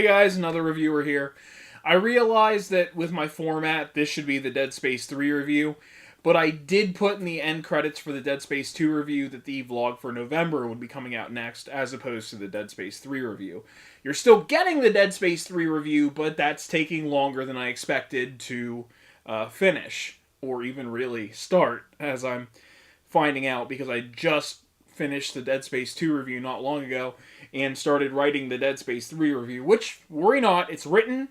Hey guys, another reviewer here. I realized that with my format, this should be the Dead Space 3 review, but I did put in the end credits for the Dead Space 2 review that the vlog for November would be coming out next, as opposed to the Dead Space 3 review. You're still getting the Dead Space 3 review, but that's taking longer than I expected to finish, or even really start, as I'm finding out, because I just finished the Dead Space 2 review not long ago and started writing the Dead Space 3 review, which, worry not, it's written.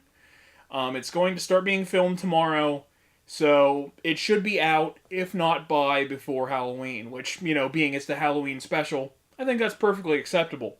It's going to start being filmed tomorrow, so it should be out, if not before Halloween, which, being it's the Halloween special, I think that's perfectly acceptable.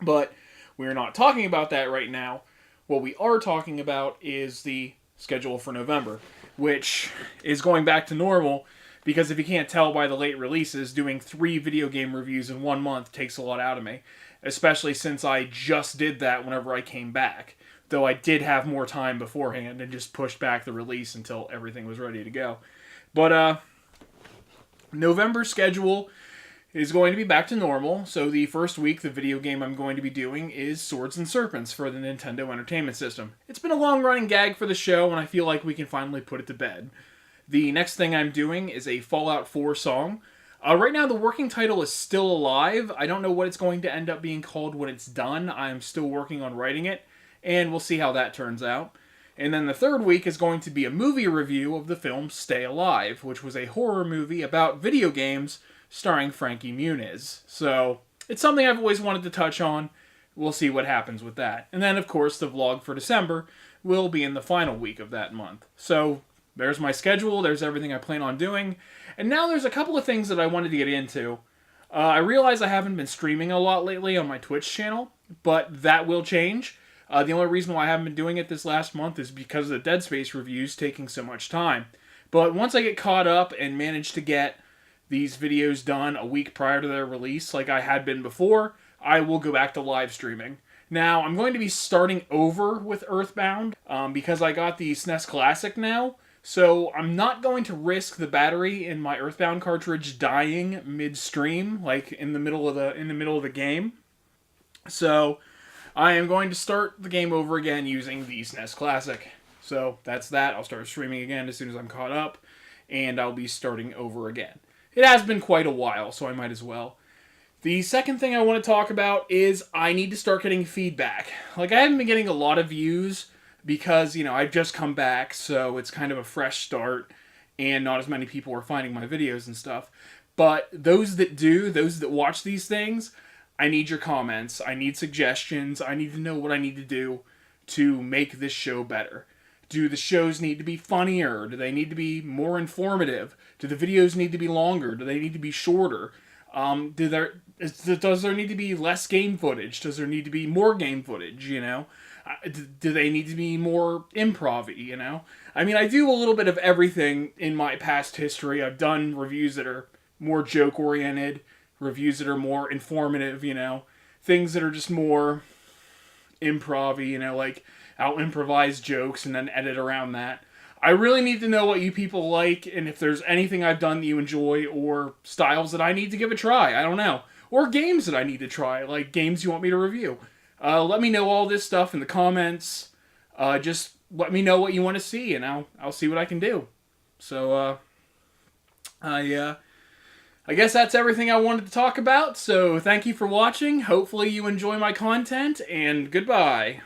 But we're not talking about that right now. What we are talking about is the schedule for November, which is going back to normal, because if you can't tell by the late releases, doing 3 video game reviews in 1 month takes a lot out of me. Especially since I just did that whenever I came back. Though I did have more time beforehand and just pushed back the release until everything was ready to go. But, November schedule is going to be back to normal. So the first week, the video game I'm going to be doing is Swords and Serpents for the Nintendo Entertainment System. It's been a long-running gag for the show, and I feel like we can finally put it to bed. The next thing I'm doing is a Fallout 4 song. Right now, the working title is still alive. I don't know what it's going to end up being called when it's done. I'm still working on writing it, and we'll see how that turns out. And then the third week is going to be a movie review of the film Stay Alive, which was a horror movie about video games starring Frankie Muniz. So, it's something I've always wanted to touch on. We'll see what happens with that. And then, of course, the vlog for December will be in the final week of that month. So, there's my schedule, there's everything I plan on doing, and now there's a couple of things that I wanted to get into. I realize I haven't been streaming a lot lately on my Twitch channel, but that will change. The only reason why I haven't been doing it this last month is because of the Dead Space reviews taking so much time. But once I get caught up and manage to get these videos done a week prior to their release, like I had been before, I will go back to live streaming. Now, I'm going to be starting over with Earthbound, because I got the SNES Classic now. So I'm not going to risk the battery in my Earthbound cartridge dying midstream, like in the middle of the game. So I am going to start the game over again using the SNES Classic. So that's that. I'll start streaming again as soon as I'm caught up, and I'll be starting over again. It has been quite a while, so I might as well. The second thing I want to talk about is I need to start getting feedback. Like, I haven't been getting a lot of views because, I've just come back, so it's kind of a fresh start, and not as many people are finding my videos and stuff. But those that watch these things, I need your comments, I need suggestions, I need to know what I need to do to make this show better. Do the shows need to be funnier? Do they need to be more informative? Do the videos need to be longer? Do they need to be shorter? Does there need to be less game footage? Does there need to be more game footage, Do they need to be more improv-y, I mean, I do a little bit of everything in my past history. I've done reviews that are more joke-oriented, reviews that are more informative, things that are just more improv-y, like I'll improvise jokes and then edit around that. I really need to know what you people like, and if there's anything I've done that you enjoy, or styles that I need to give a try, I don't know. Or games that I need to try, like games you want me to review. Let me know all this stuff in the comments. Just let me know what you want to see, and I'll see what I can do. So, I guess that's everything I wanted to talk about, so thank you for watching. Hopefully you enjoy my content, and goodbye.